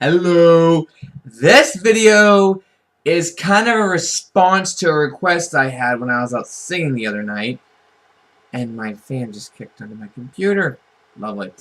Hello! This video is kind of a response to a request I had when I was out singing the other night. And my fan just kicked under my computer. Lovely.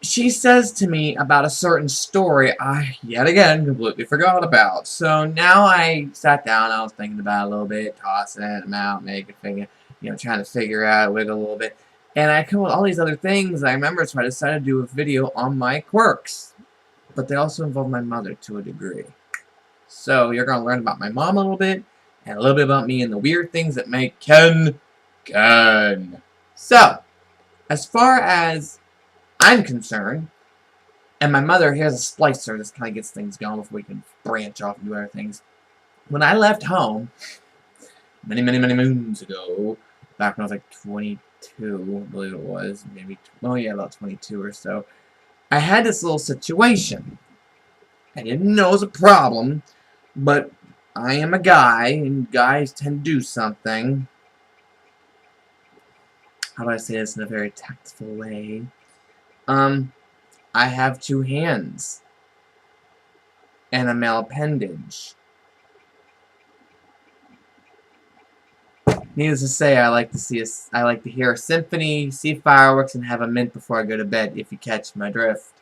She says to me about a certain story I, yet again, completely forgot about. So now I sat down, I was thinking about it a little bit, tossing them out, making figure, trying to figure out, wiggle a little bit. And I come up with all these other things I remember, so I decided to do a video on my quirks. But they also involve my mother to a degree. So you're going to learn about my mom a little bit, and a little bit about me and the weird things that make Ken. So, as far as I'm concerned, and my mother, here's a splicer, this kind of gets things going before we can branch off and do other things. When I left home, many moons ago, back when I was like 22, I believe it was, maybe, oh yeah, about 22 or so, I had this little situation. I didn't know it was a problem, but I am a guy, and guys tend to do something. How do I say this in a very tactful way? I have two hands and a male appendage. Needless to say, I like to hear a symphony, see fireworks, and have a mint before I go to bed, if you catch my drift.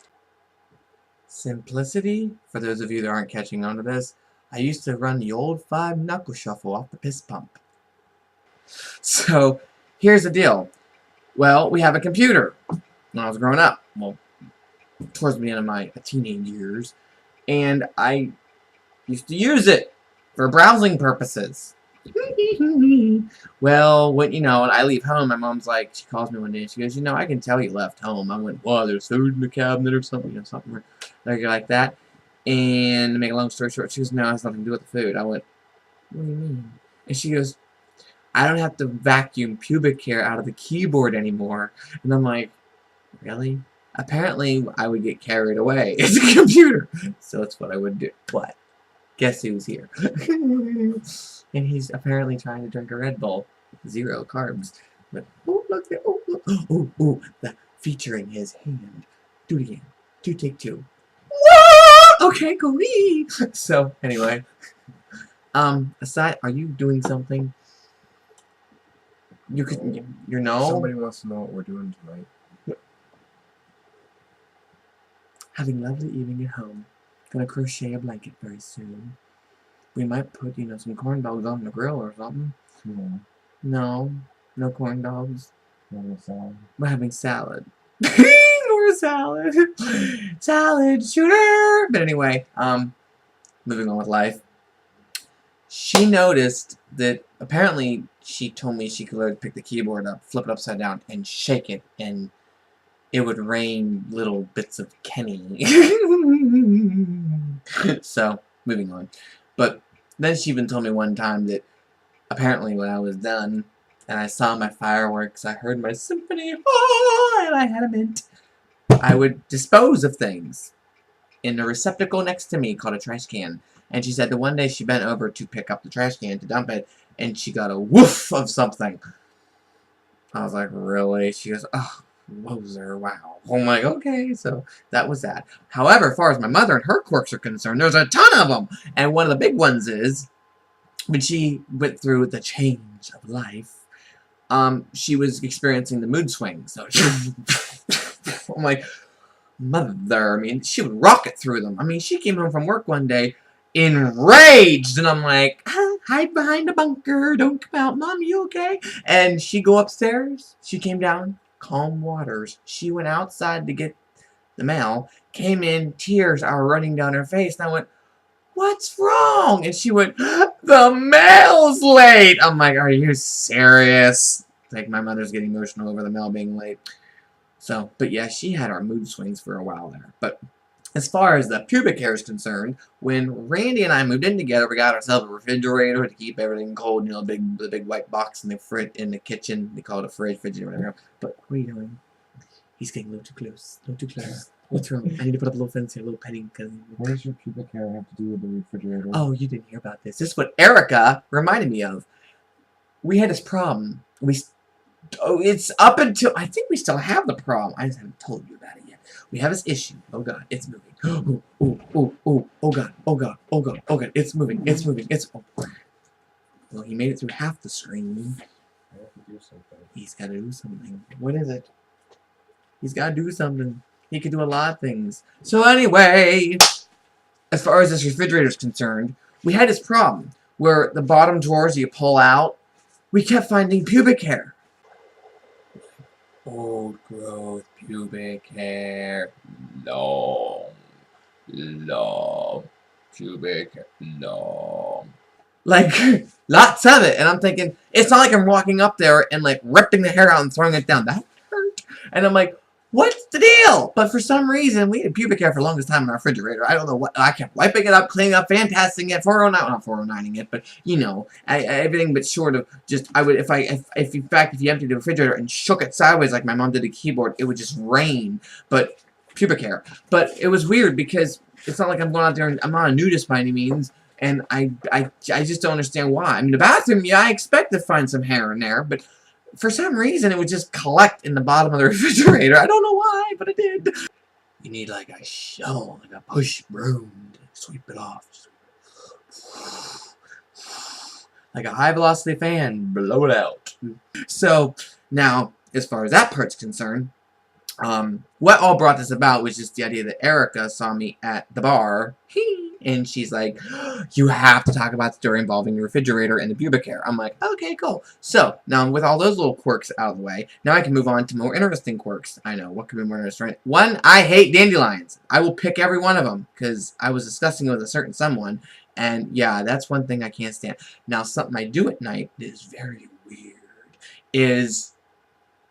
Simplicity? For those of you that aren't catching on to this, I used to run the old 5-knuckle shuffle off the piss pump. So, here's the deal. Well, we have a computer. When I was growing up, well, towards the end of my teenage years, and I used to use it for browsing purposes. Well, when I leave home, my mom's like, she calls me one day and she goes, I can tell you left home. I went, well, there's food in the cabinet or something, something like that. And to make a long story short, she goes, no, it has nothing to do with the food. I went, what do you mean? And she goes, I don't have to vacuum pubic hair out of the keyboard anymore. And I'm like, really? Apparently, I would get carried away. It's a computer. So that's what I would do. What? Guess who's here? And he's apparently trying to drink a Red Bull. 0 carbs. But, oh, look there. Oh, look. Oh, that featuring his hand. Do it again. Take 2. Whoa! Okay, go. So, anyway. Aside, are you doing something? You know? Somebody wants to know what we're doing tonight. Having a lovely evening at home. Gonna crochet a blanket very soon. We might put, some corn dogs on the grill or something. No corn dogs. Salad. We're having salad. More salad. Salad shooter. But anyway, moving on with life. She noticed that apparently she told me she could literally pick the keyboard up, flip it upside down, and shake it, and it would rain little bits of Kenny. So, moving on. But then she even told me one time that apparently when I was done and I saw my fireworks, I heard my symphony, and I had a mint. I would dispose of things in a receptacle next to me called a trash can. And she said that one day she bent over to pick up the trash can to dump it, and she got a woof of something. I was like, really? She goes, oh, Loser, wow. I'm like, okay, so that was that. However, as far as my mother and her quirks are concerned, there's a ton of them. And one of the big ones is, when she went through the change of life, she was experiencing the mood swings. So I'm like, mother, I mean, she would rocket through them. I mean, she came home from work one day enraged, and I'm like, hide behind a bunker, don't come out, Mom, you okay? And she go upstairs, she came down, calm waters. She went outside to get the mail, came in, tears are running down her face, and I went, what's wrong? And she went, the mail's late. I'm like, are you serious? Like, my mother's getting emotional over the mail being late. So, but yeah, she had our mood swings for a while there. But as far as the pubic hair is concerned, when Randy and I moved in together, we got ourselves a refrigerator to keep everything cold. You know, the big white box in the kitchen. They call it a fridge or whatever. But what are you doing? He's getting a little too close. A little too close. What's wrong? I need to put up a little fence here, a little petting. What does your pubic hair have to do with the refrigerator? Oh, you didn't hear about this. This is what Erica reminded me of. We had this problem. It's up until, I think we still have the problem. I just haven't told you about it yet. We have this issue. Oh God, it's moving. Oh God, it's moving. Well, he made it through half the screen. I have to do something. He's got to do something. What is it? He's got to do something. He could do a lot of things. So anyway, as far as this refrigerator is concerned, we had this problem where the bottom drawers you pull out, we kept finding pubic hair. Old growth pubic hair. Long pubic hair. Long. Like, lots of it. And I'm thinking, it's not like I'm walking up there and like ripping the hair out and throwing it down. That hurt. And I'm like, what's the deal? But for some reason, we had pubic hair for the longest time in our refrigerator. I don't know what. I kept wiping it up, cleaning up, fantasting it, 409, not 409ing it, but you know, everything but short of just. I would, if in fact, if you emptied the refrigerator and shook it sideways like my mom did the keyboard, it would just rain. But pubic hair. But it was weird because it's not like I'm going out there and I'm not a nudist by any means. And I just don't understand why. I mean, the bathroom, yeah, I expect to find some hair in there, but for some reason, it would just collect in the bottom of the refrigerator. I don't know why, but it did. You need like a shovel, like a push broom to sweep it off. Like a high-velocity fan, blow it out. So, now, as far as that part's concerned, what all brought this about was just the idea that Erica saw me at the bar. And she's like, you have to talk about the story involving the refrigerator and the pubic hair. I'm like, okay, cool. So, now with all those little quirks out of the way, now I can move on to more interesting quirks. I know, what could be more interesting? One, I hate dandelions. I will pick every one of them, because I was discussing it with a certain someone, and yeah, that's one thing I can't stand. Now, something I do at night that is very weird, is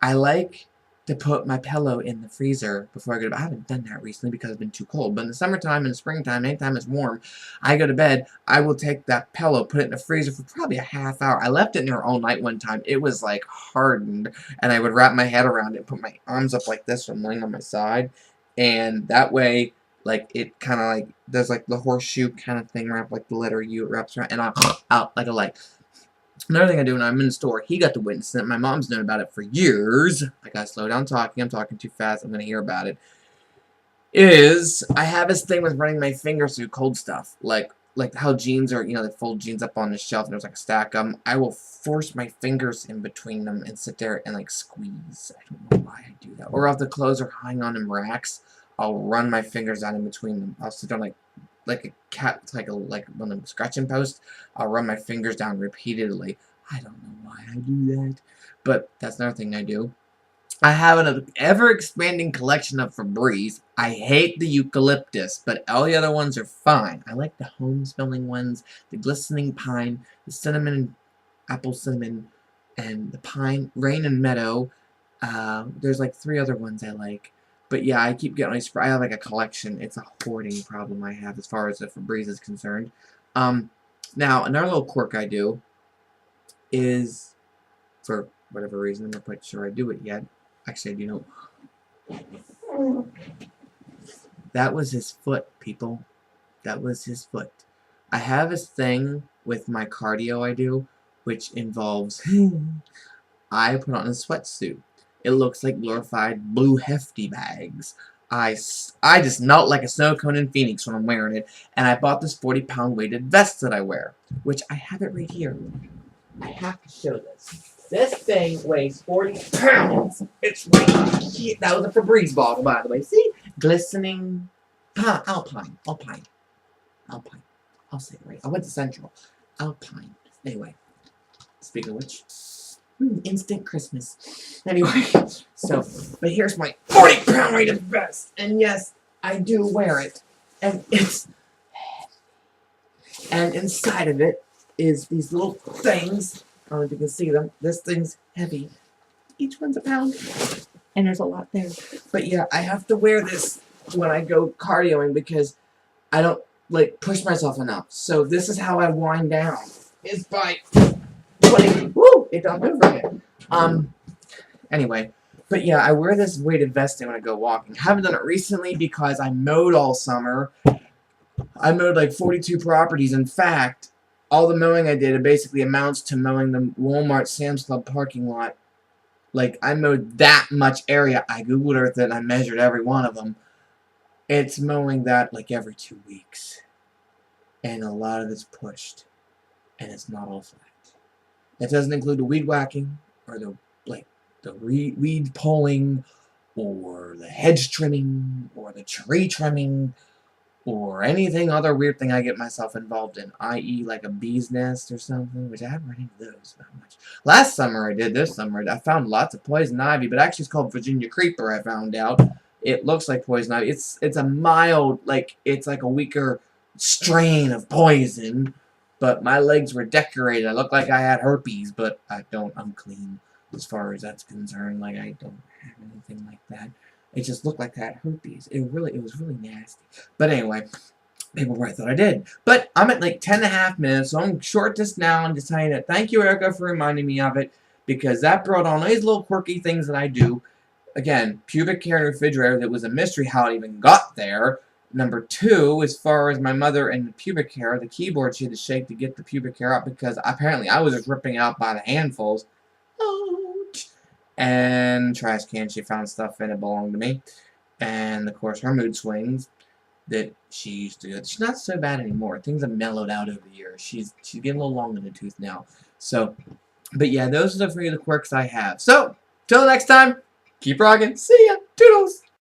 I like to put my pillow in the freezer before I go to bed. I haven't done that recently because it's been too cold. But in the summertime and the springtime, anytime it's warm, I go to bed, I will take that pillow, put it in the freezer for probably a half hour. I left it in there all night one time. It was like hardened. And I would wrap my head around it and put my arms up like this when I'm laying on my side. And that way, like, it kind of like, there's like the horseshoe kind of thing wrapped like the letter U. It wraps around and I'm out like a light. Another thing I do when I'm in the store, he got to witness it. My mom's known about it for years. I gotta slow down talking. I'm talking too fast. I'm gonna hear about it. Is I have this thing with running my fingers through cold stuff. Like how jeans are, you know, they fold jeans up on the shelf and there's like a stack of them. I will force my fingers in between them and sit there and like squeeze. I don't know why I do that. Or if the clothes are hanging on in racks, I'll run my fingers down in between them. I'll sit down like a cat, like one of the scratching posts. I'll run my fingers down repeatedly. I don't know why I do that, but that's another thing I do. I have an ever-expanding collection of Febreze. I hate the eucalyptus, but all the other ones are fine. I like the home-smelling ones, the glistening pine, the cinnamon, apple cinnamon, and the pine, rain and meadow. There's like 3 other ones I like. But yeah, I keep getting I have like a collection. It's a hoarding problem I have as far as the Febreze is concerned. Now, another little quirk I do is, for whatever reason, I'm not quite sure I do it yet. Actually, I do know. That was his foot, people. That was his foot. I have this thing with my cardio I do, which involves I put on a sweatsuit. It looks like glorified blue hefty bags. I just melt like a snow cone in Phoenix when I'm wearing it. And I bought this 40-pound weighted vest that I wear, which I have it right here. I have to show this. This thing weighs 40 pounds. It's right here. That was a Febreze bottle, by the way. See? Glistening. Alpine. I'll say it right. I went to Central. Alpine. Anyway. Speaking of which. Instant Christmas. Anyway. So, but here's my 40-pound weighted vest. And yes, I do wear it. And it's heavy. And inside of it is these little things. I don't know if you can see them. This thing's heavy. Each one's a pound. And there's a lot there. But yeah, I have to wear this when I go cardioing because I don't like push myself enough. So this is how I wind down. Is by putting it don't move right here. Anyway. But yeah, I wear this weighted vest when I go walking. Haven't done it recently because I mowed all summer. I mowed like 42 properties. In fact, all the mowing I did, it basically amounts to mowing the Walmart Sam's Club parking lot. Like, I mowed that much area. I Googled Earth it and I measured every one of them. It's mowing that like every 2 weeks. And a lot of it's pushed. And it's not all flat. That doesn't include the weed whacking or the weed pulling or the hedge trimming or the tree trimming or anything other weird thing I get myself involved in, i.e. like a bee's nest or something, which I haven't run into those that much. Last summer I did. This summer I found lots of poison ivy, but actually it's called Virginia creeper. I found out it looks like poison ivy. It's a mild, like it's like a weaker strain of poison, but my legs were decorated. I looked like I had herpes, but I don't. I'm clean as far as that's concerned. Like I don't have anything like that. It just looked like I had herpes. It was really nasty. But anyway, people probably thought I did. But I'm at like 10.5 minutes, so I'm short this now and just telling you that thank you, Erica, for reminding me of it, because that brought on these little quirky things that I do. Again, pubic hair and refrigerator, that was a mystery how it even got there. Number 2, as far as my mother and the pubic hair, the keyboard she had to shake to get the pubic hair out because apparently I was just ripping out by the handfuls. Ouch. And trash can, she found stuff in it belonged to me. And of course her mood swings that she used to get. She's not so bad anymore. Things have mellowed out over the years. She's getting a little long in the tooth now. So, but yeah, those are the 3 of the quirks I have. So, till next time, keep rocking. See ya. Toodles.